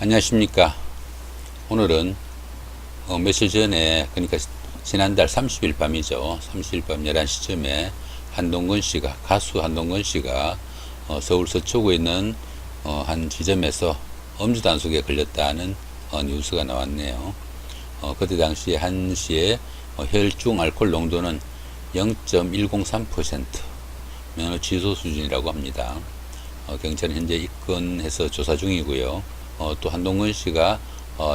안녕하십니까. 오늘은 며칠 전에, 그러니까 지난달 30일 밤이죠. 30일 밤 11시쯤에 가수 한동건 씨가 서울 서초구에 있는 한 지점에서 음주 단속에 걸렸다는 뉴스가 나왔네요. 그때 당시에 한시에 혈중 알코올 농도는 0.103%, 면허 취소 수준이라고 합니다. 경찰은 현재 입건해서 조사 중이고요. 또 한동건 씨가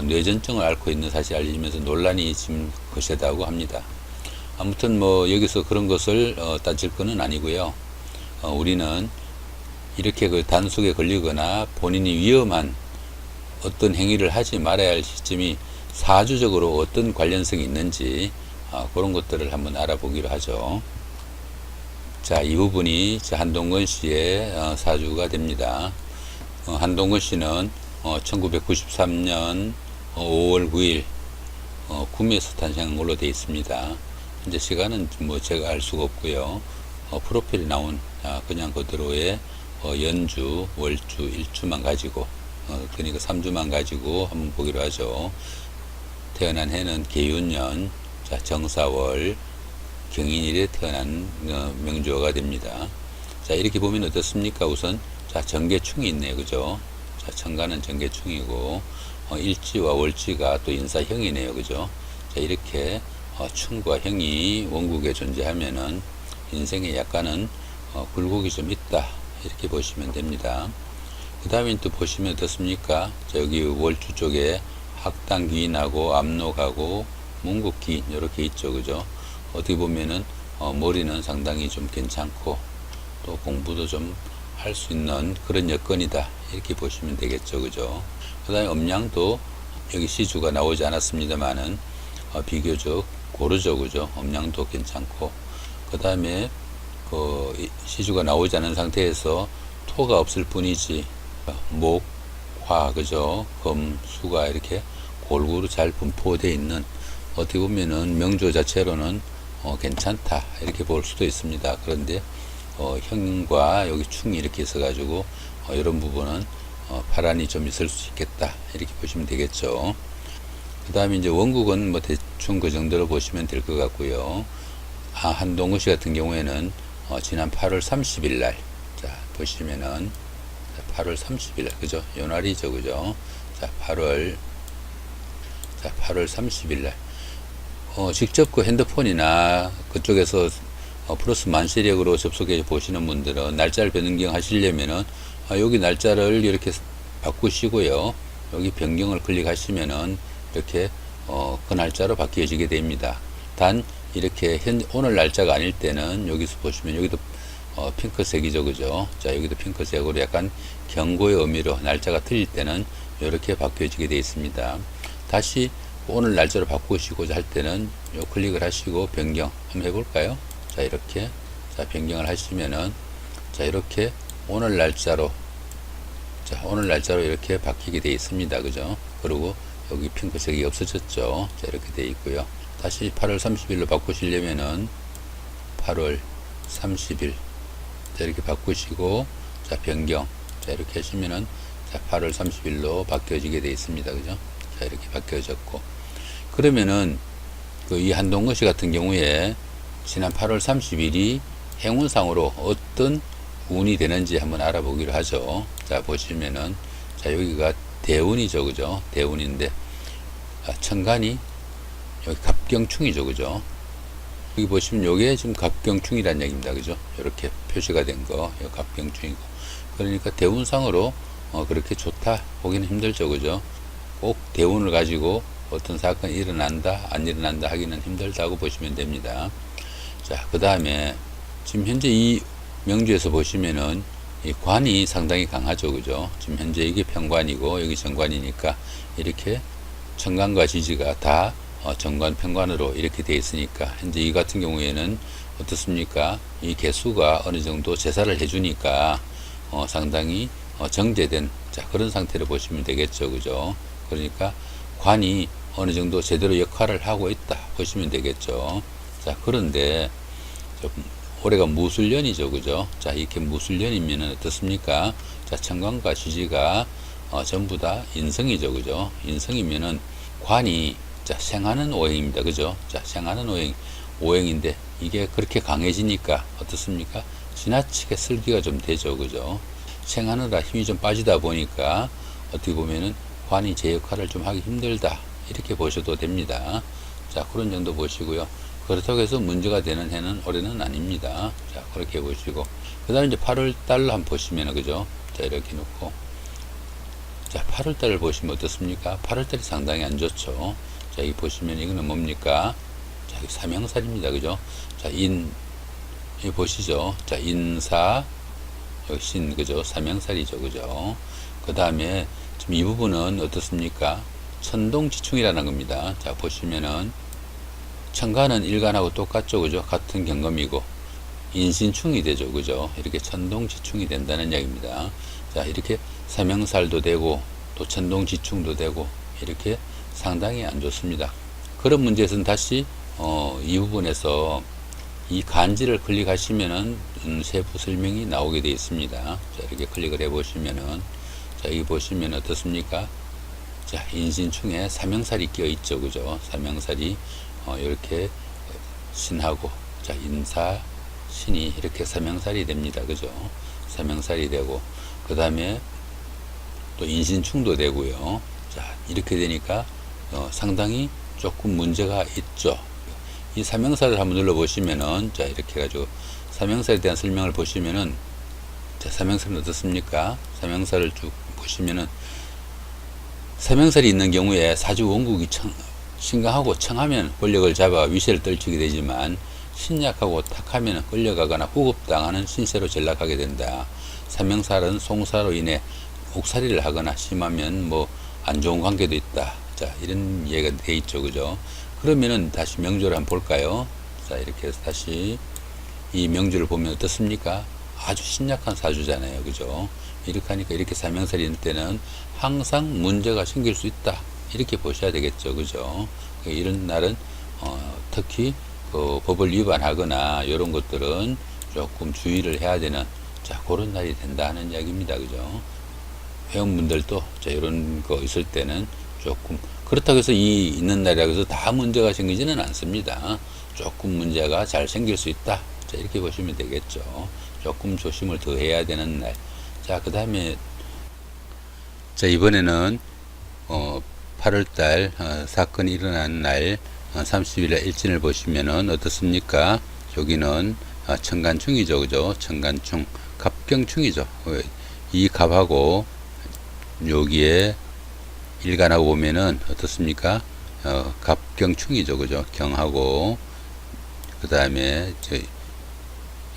뇌전증을 앓고 있는 사실이 알려지면서 논란이 지금 거세다고 합니다. 아무튼 여기서 그런 것을 따질 것은 아니고요. 우리는 이렇게 그 단속에 걸리거나 본인이 위험한 어떤 행위를 하지 말아야 할 시점이 사주적으로 어떤 관련성이 있는지 그런 것들을 한번 알아보기로 하죠. 자, 이 부분이 한동건 씨의 사주가 됩니다. 한동건 씨는 1993년 5월 9일 구미에서 탄생한 걸로 되어 있습니다. 현재 시간은 제가 알 수가 없고요. 프로필이 나온 그냥 그대로의 연주, 월주, 일주만 가지고 그러니까 3주만 가지고 한번 보기로 하죠. 태어난 해는 계윤년, 정사월, 경인일에 태어난 명주어가 됩니다. 자, 이렇게 보면 어떻습니까? 우선 정계충이 있네요, 그죠? 천간은 정계충이고 일지와 월지가 또 인사형이네요, 그죠? 자, 이렇게 충과 형이 원국에 존재하면은 인생에 약간은 굴곡이 좀 있다, 이렇게 보시면 됩니다. 그 다음에 또 보시면 어떻습니까? 자, 여기 월주 쪽에 학당기인하고 압록하고 문국기인 이렇게 있죠, 그죠? 어떻게 보면은 머리는 상당히 좀 괜찮고 또 공부도 좀 할 수 있는 그런 여건이다, 이렇게 보시면 되겠죠, 그죠? 그 다음에 음양도 여기 시주가 나오지 않았습니다만은 비교적 고르죠, 그죠? 음양도 괜찮고, 그 다음에 그 시주가 나오지 않은 상태에서 토가 없을 뿐이지 목, 화, 그죠? 금, 수가 이렇게 골고루 잘 분포되어 있는, 어떻게 보면은 명조 자체로는 괜찮다, 이렇게 볼 수도 있습니다. 그런데 형과 여기 충이 이렇게 있어 가지고 이런 부분은 파란이 좀 있을 수 있겠다, 이렇게 보시면 되겠죠. 그 다음에 이제 원국은 대충 그 정도로 보시면 될 것 같고요. 한동근 씨 같은 경우에는 지난 8월 30일 날, 자, 보시면은 8월 30일 날, 그죠? 연월이죠, 그죠? 자, 8월 30일 날 직접 그 핸드폰이나 그쪽에서 플러스 만시력으로 접속해 보시는 분들은 날짜를 변경 하시려면은 여기 날짜를 이렇게 바꾸시고요. 여기 변경을 클릭하시면은 이렇게 그 날짜로 바뀌어지게 됩니다. 단 이렇게 오늘 날짜가 아닐 때는 여기서 보시면 여기도 핑크색이죠, 그죠? 자, 여기도 핑크색으로 약간 경고의 의미로 날짜가 틀릴 때는 이렇게 바뀌어지게 되어 있습니다. 다시 오늘 날짜로 바꾸시고자 할 때는 요 클릭을 하시고 변경 한번 해볼까요? 자, 이렇게 변경을 하시면은 이렇게 오늘 날짜로 이렇게 바뀌게 되어 있습니다, 그죠? 그리고 여기 핑크색이 없어졌죠. 자, 이렇게 되어 있고요. 다시 8월 30일로 바꾸시려면은 8월 30일 이렇게 바꾸시고 변경 이렇게 하시면은 8월 30일로 바뀌어지게 되어 있습니다, 그죠? 자, 이렇게 바뀌어졌고, 그러면은 이 한동건 씨 같은 경우에 지난 8월 30일이 행운상으로 어떤 운이 되는지 한번 알아보기로 하죠. 자, 보시면은 여기가 대운이죠, 그죠? 대운인데 천간이 여기 갑경충이죠, 그죠? 여기 보시면 요게 지금 갑경충이란 얘기입니다, 그죠? 이렇게 표시가 된 거, 이 갑경충이고, 그러니까 대운상으로 그렇게 좋다 보기는 힘들죠, 그죠? 꼭 대운을 가지고 어떤 사건이 일어난다, 안 일어난다 하기는 힘들다고 보시면 됩니다. 자, 그 다음에 지금 현재 이 명주에서 보시면은 이 관이 상당히 강하죠, 그죠? 지금 현재 이게 편관이고 여기 정관이니까 이렇게 천간과 지지가 다 정관, 편관으로 이렇게 되어 있으니까 현재 이 같은 경우에는 어떻습니까? 이 개수가 어느 정도 제사를 해주니까 상당히 정제된 그런 상태로 보시면 되겠죠, 그죠? 그러니까 관이 어느 정도 제대로 역할을 하고 있다 보시면 되겠죠. 자, 그런데 올해가 무술년이죠, 그죠? 자, 이렇게 무술년이면 어떻습니까? 자, 천간과 지지가 전부 다 인성이죠. 그죠? 인성이면은 관이 자, 생하는 오행입니다. 그죠? 자, 생하는 오행인데 이게 그렇게 강해지니까 어떻습니까? 지나치게 슬기가 좀 되죠. 그죠? 생하느라 힘이 좀 빠지다 보니까 어떻게 보면은 관이 제 역할을 좀 하기 힘들다. 이렇게 보셔도 됩니다. 자, 그런 정도 보시고요. 그렇다고 해서 문제가 되는 해는 올해는 아닙니다. 자, 그렇게 보시고. 그 다음에 이제 8월 달로 한번 보시면, 그죠? 자, 이렇게 놓고. 자, 8월 달을 보시면 어떻습니까? 8월 달이 상당히 안 좋죠. 자, 여기 보시면 이거는 뭡니까? 자, 여기 삼형살입니다. 그죠? 자, 여기 보시죠. 자, 인사, 여기 신, 그죠? 삼형살이죠. 그죠? 그 다음에 지금 이 부분은 어떻습니까? 천동지충이라는 겁니다. 자, 보시면은 천간은 일간하고 똑같죠. 그죠? 같은 경금이고 인신충이 되죠. 그죠? 이렇게 천동지충이 된다는 이야기입니다. 자, 이렇게 삼형살도 되고 또 천동지충도 되고 이렇게 상당히 안 좋습니다. 그런 문제에서는 다시 이 부분에서 이 간지를 클릭하시면은 세부 설명이 나오게 되어 있습니다. 자, 이렇게 클릭을 해 보시면은 자, 여기 보시면 어떻습니까? 자, 인신충에 삼형살이 끼어 있죠. 그죠? 삼형살이 이렇게 신하고 자, 인사 신이 이렇게 삼형살이 됩니다. 그죠? 삼형살이 되고 그 다음에 또 인신충도 되고요. 자, 이렇게 되니까 상당히 조금 문제가 있죠. 이 삼형살을 한번 눌러 보시면은 자, 이렇게 해가지고 삼형살에 대한 설명을 보시면은 자, 삼형살은 어떻습니까? 삼형살을 쭉 보시면은 삼형살이 있는 경우에 사주 원국이 신강하고 청하면 권력을 잡아 위세를 떨치게 되지만 신약하고 탁하면 끌려가거나 후급당하는 신세로 전락하게 된다. 삼형살은 송사로 인해 옥살이를 하거나 심하면 뭐 안 좋은 관계도 있다. 자, 이런 얘기가 돼 있죠. 그죠? 그러면은 다시 명주를 한번 볼까요? 자, 이렇게 해서 다시 이 명주를 보면 어떻습니까? 아주 신약한 사주잖아요. 그죠? 이렇게 하니까 이렇게 삼형살이 있는 때는 항상 문제가 생길 수 있다. 이렇게 보셔야 되겠죠. 그죠? 이런 날은 특히 그 법을 위반하거나 이런 것들은 조금 주의를 해야 되는 자, 그런 날이 된다 하는 이야기입니다. 그죠? 회원분들도 자, 이런 거 있을 때는 조금 그렇다고 해서 이 있는 날이라고 해서 다 문제가 생기지는 않습니다. 조금 문제가 잘 생길 수 있다. 자, 이렇게 보시면 되겠죠. 조금 조심을 더 해야 되는 날. 자, 그 다음에 자, 이번에는 8월달 사건이 일어난 날 30일에 일진을 보시면은 어떻습니까? 여기는 천간충이죠. 그죠? 천간충 갑경충이죠. 이 갑하고 여기에 일간하고 보면은 어떻습니까? 갑경충이죠. 그죠? 경하고 그 다음에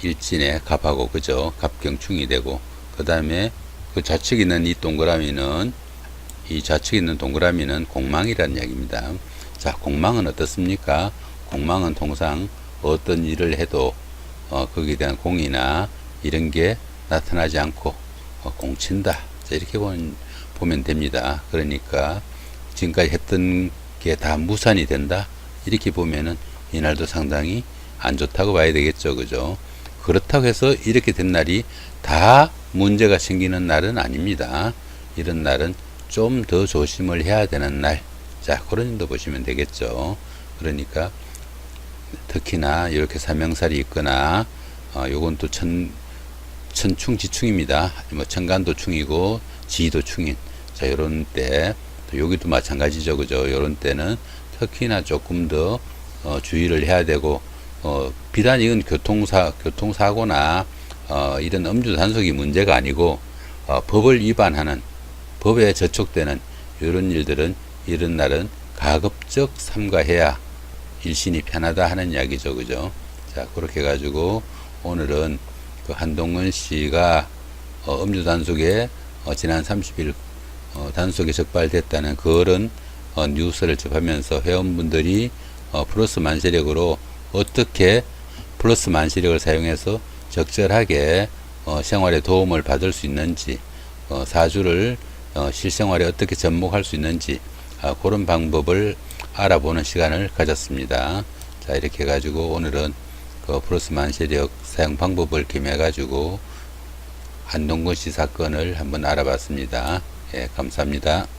일진에 갑하고 그죠? 갑경충이 되고 그 다음에 그 좌측에 있는 이 동그라미는 이 좌측에 있는 동그라미는 공망이라는 이야기입니다. 자, 공망은 어떻습니까? 공망은 통상 어떤 일을 해도 거기에 대한 공이나 이런 게 나타나지 않고 공친다. 자, 이렇게 보면 됩니다. 그러니까 지금까지 했던 게 다 무산이 된다. 이렇게 보면은 이날도 상당히 안 좋다고 봐야 되겠죠. 그죠? 그렇다고 해서 이렇게 된 날이 다 문제가 생기는 날은 아닙니다. 이런 날은 좀 더 조심을 해야 되는 날. 자, 그런 정도 보시면 되겠죠. 그러니까 특히나 이렇게 삼형살이 있거나 요건 또 천충지충입니다. 뭐 천간도 충이고 지도 충인. 자, 요런 때 또 여기도 마찬가지죠. 그죠? 요런 때는 특히나 조금 더 주의를 해야 되고 비단 이건 교통사고나 이런 음주 단속이 문제가 아니고 법을 위반하는 법에 저촉되는 이런 일들은 이런 날은 가급적 삼가해야 일신이 편하다 하는 이야기죠. 그죠? 자, 그렇게 해가지고 오늘은 그 한동근 씨가 음주 단속에 지난 30일 단속에 적발됐다는 그런 뉴스를 접하면서 회원분들이 플러스 만시력으로 어떻게 플러스 만시력을 사용해서 적절하게 생활에 도움을 받을 수 있는지 사주를 실생활에 어떻게 접목할 수 있는지 그런 방법을 알아보는 시간을 가졌습니다. 자, 이렇게 해가지고 오늘은 그 플러스 만시력 사용 방법을 겸해 가지고 한동근 씨 사건을 한번 알아봤습니다. 예, 감사합니다.